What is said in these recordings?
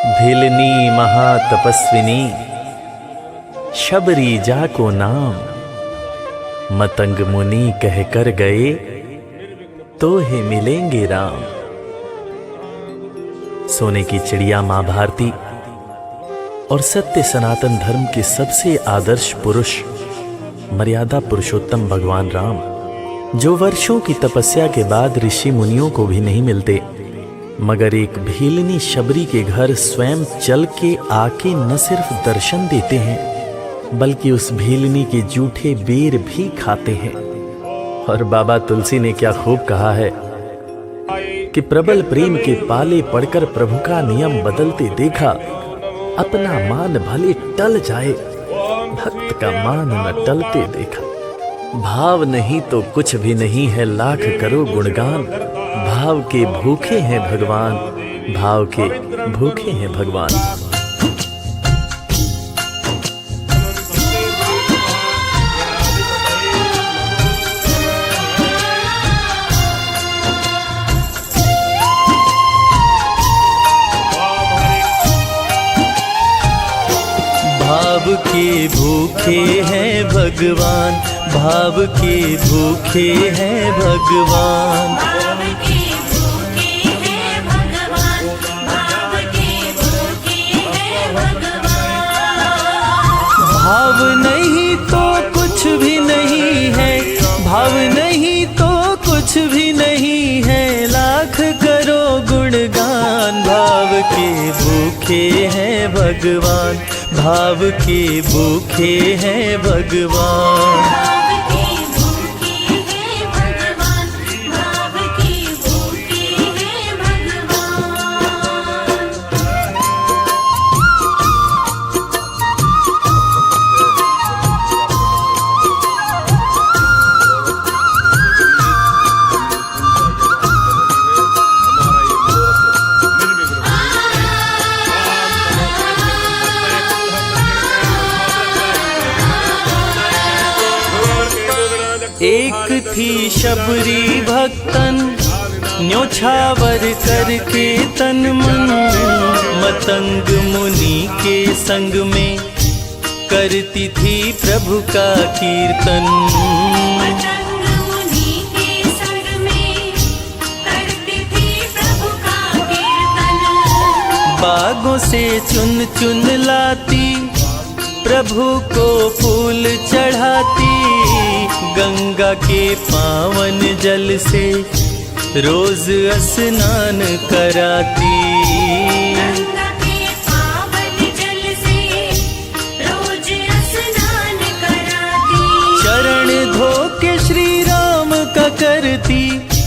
भिलनी महातपस्विनी शबरी जाको नाम, मतंग मुनि कह कर गए तो ही मिलेंगे राम। सोने की चिड़िया मां भारती और सत्य सनातन धर्म के सबसे आदर्श पुरुष मर्यादा पुरुषोत्तम भगवान राम, जो वर्षों की तपस्या के बाद ऋषि मुनियों को भी नहीं मिलते, मगर एक भीलनी शबरी के घर स्वयं चल के आके न सिर्फ दर्शन देते हैं बल्कि उस भीलनी के जूठे बेर भी खाते हैं। और बाबा तुलसी ने क्या खूब कहा है कि प्रबल प्रेम के पाले पड़कर प्रभु का नियम बदलते देखा, अपना मान भले टल जाए भक्त का मान न टलते देखा। भाव नहीं तो कुछ भी नहीं है, लाख करो गुणगान, भाव के भूखे हैं भगवान, भाव के भूखे हैं भगवान। भाव के भूखे हैं भगवान, भाव के भूखे हैं भगवान, भाव के भूखे हैं भगवान, भाव के भूखे हैं भगवान। भाव नहीं तो कुछ भी नहीं है, भाव नहीं तो कुछ भी नहीं है, लाख करो गुणगान। भाव के भूखे हैं भगवान, भाव के भूखे हैं भगवान। भाव के भूखे हैं भगवान, भाव के भूखे हैं भगवान। एक थी शबरी भक्तन, न्योछावर करके तन मन, मतंग मुनि के संग में करती थी प्रभु का कीर्तन। मतंग मुनि के संग में करती थी प्रभु का कीर्तन। बागों से चुन चुन लाती, प्रभु को फूल चढ़ाती, गंगा के पावन जल से रोज स्नान कराती। गंगा के पावन जल से रोज स्नान कराती। चरण धो के श्री राम का करती,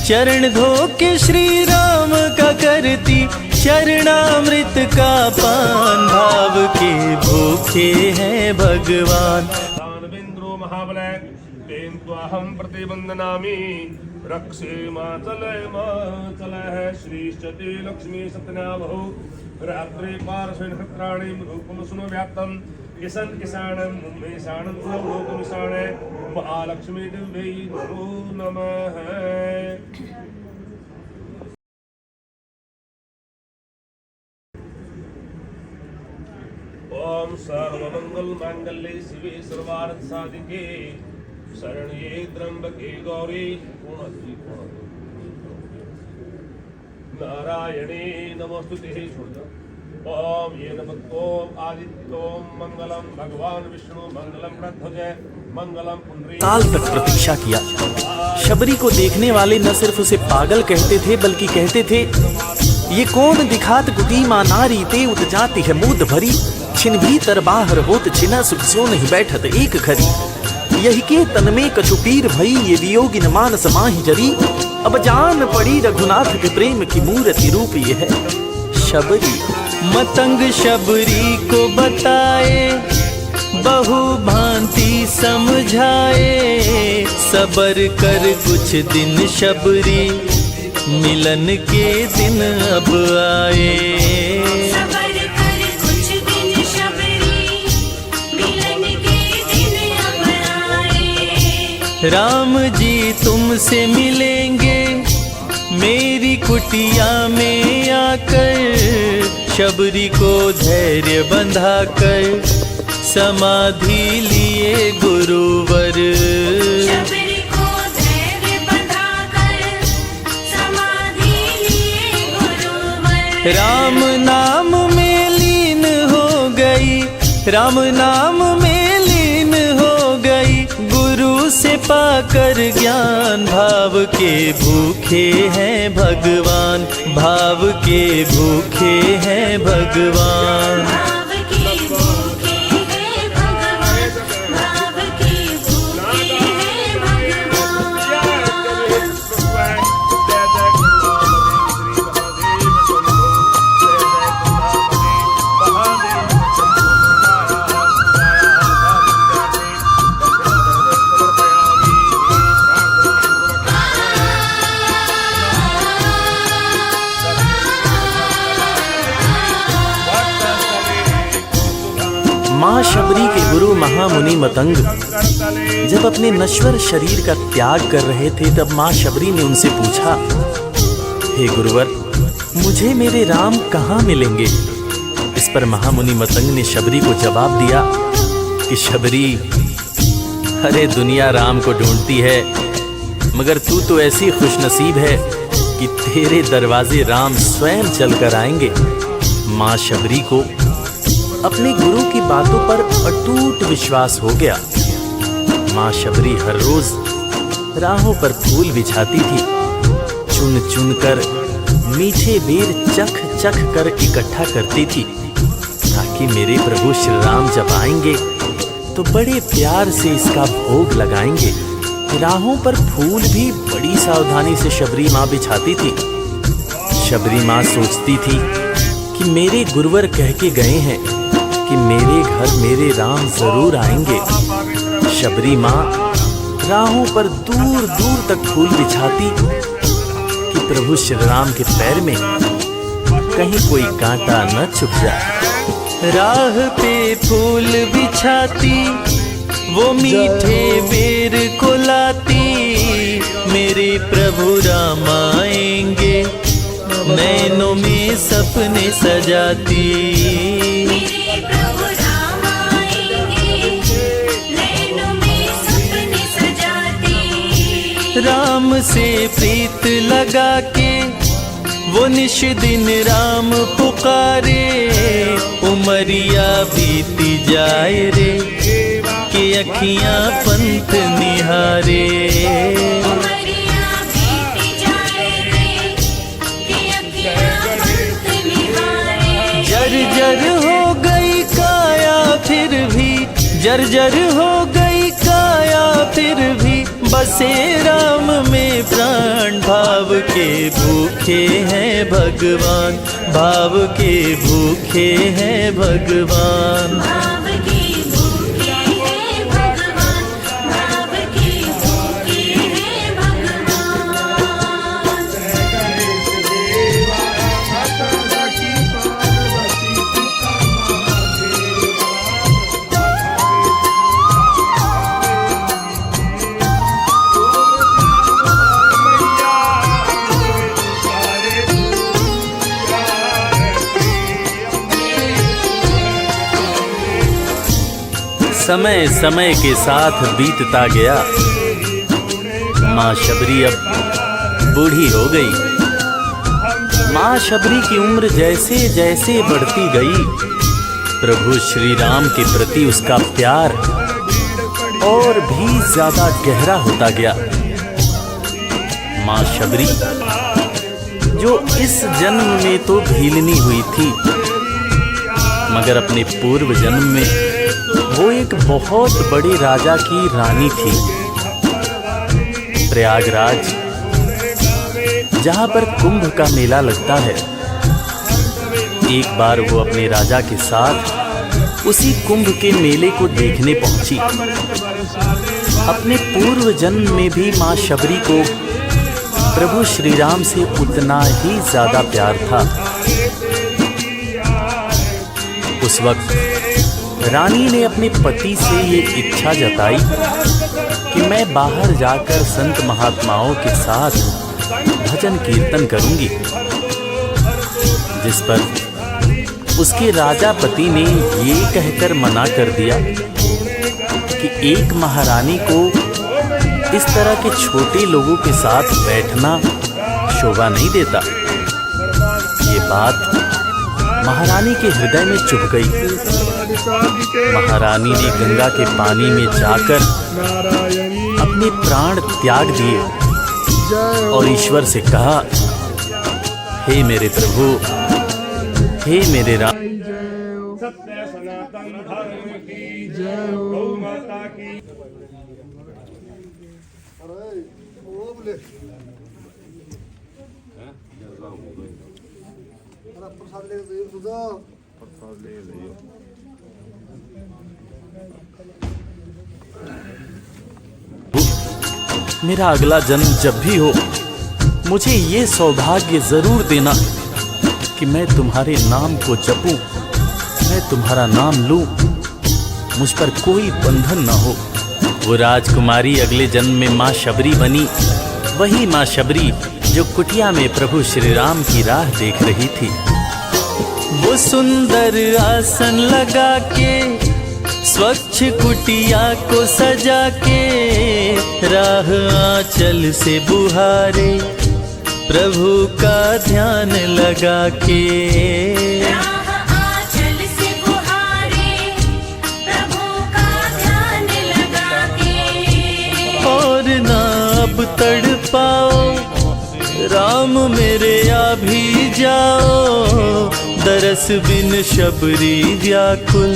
चरण धो के श्री राम का करती, चरणामृत का पान। भाव के भूखे हैं भगवान। दानवेन्द्रो महाबलय तेन त्वाहं प्रतिवंदनामि, रक्षे माचलय श्रीश्चते लक्ष्मी सत्यनाभो, रात्रे पार्श्वेन हत्राणि रूपम सुनो व्याप्तम, किसन किसाणं मुम्मेशाणं लोकमिशाणे, महालक्ष्मी दिव्यै नमो नमः। ओम सर्वमंगल मांगल्ये शिवे सर्वार्थ साधिके, शरण्ये त्र्यंबके गौरी नारायणे नमोस्तुते। ओम ये नमः आदित्योम मंगलम भगवान विष्णु, मंगलम प्रध्वज, मंगलम पुंडरी। साल तक प्रतीक्षा किया। शबरी को देखने वाले न सिर्फ उसे पागल कहते थे बल्कि कहते थे, ये कौन दिखात गुटी मा नारी ते उत जाती है मूद भरी, छिन भीतर बाहर होत छिना सुख सो नहीं बैठत एक घड़ी, यही के तन में कछु पीर भई ये वियोगिन मानस माहि जरी, अब जान पड़ी रघुनाथ के प्रेम की मूर्ति रूप ये है शबरी। मतंग शबरी को बताए, बहु भांति समझाए, सबर कर कुछ दिन शबरी, मिलन के दिन अब आए। सबर कर कुछ दिन शबरी, मिलन के दिन अब आए। राम जी तुमसे मिलेंगे मेरी कुटिया में आकर, शबरी को धैर्य बंधा कर समाधि लिए गुरुवर। शबरी को धैर्य बंधाकर समाधि लिए गुरुवर। राम नाम में लीन हो गई, राम नाम में लीन हो गई, गुरु से पाकर ज्ञान। भाव के भूखे हैं भगवान, भाव के भूखे हैं भगवान। भाव के भूखे हैं भगवान, भाव के भूखे हैं भगवान। माँ शबरी के गुरु महामुनि मतंग जब अपने नश्वर शरीर का त्याग कर रहे थे, तब माँ शबरी ने उनसे पूछा, हे गुरुवर, मुझे मेरे राम कहाँ मिलेंगे? इस पर महामुनि मतंग ने शबरी को जवाब दिया कि शबरी, अरे दुनिया राम को ढूंढती है, मगर तू तो ऐसी खुशनसीब है कि तेरे दरवाजे राम स्वयं चलकर आएंगे। माँ शबरी को अपने गुरु की बातों पर अटूट विश्वास हो गया। माँ शबरी हर रोज राहों पर फूल बिछाती थी, चुन चुन कर मीठे बेर चख चख कर इकट्ठा करती थी, ताकि मेरे प्रभु श्री राम जब आएंगे तो बड़े प्यार से इसका भोग लगाएंगे। राहों पर फूल भी बड़ी सावधानी से शबरी माँ बिछाती थी। शबरी माँ सोचती थी कि मेरे गुरुवर कह के गए हैं कि मेरे घर मेरे राम जरूर आएंगे। शबरी माँ राहों पर दूर दूर तक फूल बिछाती कि प्रभु श्री राम के पैर में कहीं कोई कांटा न चुभ जाए। राह पे फूल बिछाती, वो मीठे बेर को लाती, मेरे प्रभु राम आएंगे, नैनों में सपने सजाती। मेरे प्रभु राम आएंगे, नैनों में सपने सजाती। राम से प्रीत लगा के वो निश दिन राम पुकारे, उमरिया बीती जाए रे, कि अखियां पंथ निहारे। उमरिया बीती जाए रे, कि अखियां पंथ निहारे। जर्जर हो गई काया फिर भी, जर्जर हो गई काया फिर भी, बसे राम में प्राण। भाव के भूखे हैं भगवान, भाव के भूखे हैं भगवान। भाव के भूखे हैं भगवान, भाव के भूखे हैं भगवान। समय समय के साथ बीतता गया। माँ शबरी अब बूढ़ी हो गई। माँ शबरी की उम्र जैसे जैसे बढ़ती गई, प्रभु श्री राम के प्रति उसका प्यार और भी ज्यादा गहरा होता गया। माँ शबरी जो इस जन्म में तो भीलनी हुई थी, मगर अपने पूर्व जन्म में वो एक बहुत बड़े राजा की रानी थी। प्रयागराज, जहाँ पर कुंभ का मेला लगता है, एक बार वो अपने राजा के साथ उसी कुंभ के मेले को देखने पहुंची। अपने पूर्व जन्म में भी माँ शबरी को प्रभु श्री राम से उतना ही ज्यादा प्यार था। उस वक्त रानी ने अपने पति से ये इच्छा जताई कि मैं बाहर जाकर संत महात्माओं के साथ भजन कीर्तन करूंगी, जिस पर उसके राजापति ने ये कहकर मना कर दिया कि एक महारानी को इस तरह के छोटे लोगों के साथ बैठना शोभा नहीं देता। ये बात महारानी के हृदय में चुभ गई। महारानी ने गंगा के पानी में जाकर अपने प्राण त्याग दिए और ईश्वर से कहा, हे मेरे प्रभु, हे मेरे राम, सत्य सनातन धर्म की जय, गौ माता की। मेरा अगला जन्म जब भी हो, मुझे ये सौभाग्य जरूर देना कि मैं तुम्हारे नाम को जपूं, मैं तुम्हारा नाम लूं, मुझ पर कोई बंधन न हो। वो राजकुमारी अगले जन्म में माँ शबरी बनी, वही माँ शबरी जो कुटिया में प्रभु श्री राम की राह देख रही थी। वो सुंदर आसन लगा के स्वच्छ कुटिया को सजा के राह आंचल से बुहारे प्रभु का ध्यान लगा के। राह आंचल से बुहारे प्रभु का ध्यान लगा के। और ना अब तड़पाओ राम मेरे आ भी जाओ, दरस बिन शबरी व्याकुल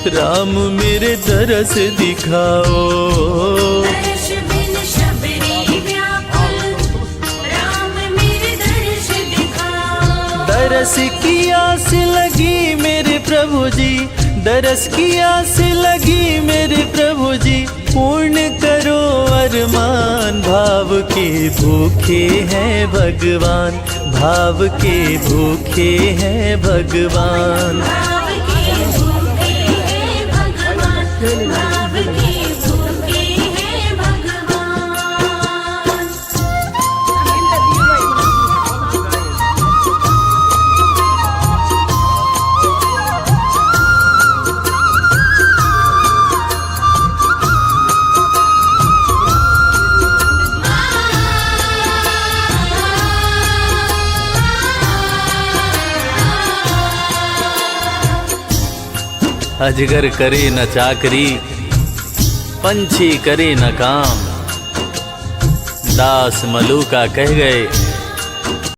राम मेरे दरस दिखाओ। दर्श बिन शबरी व्याकुल राम मेरे दर्श दिखाओ। दरस की आस लगी मेरे प्रभु जी, दरस की आस लगी मेरे प्रभु जी, पूर्ण करो अरमान। भाव के भूखे हैं भगवान, भाव के भूखे हैं भगवान। भाव के भूखे हैं भगवान, भाव के भूखे हैं भगवान। अजगर करे न चाकरी, पंछी करे न काम, दास मलूका कह गए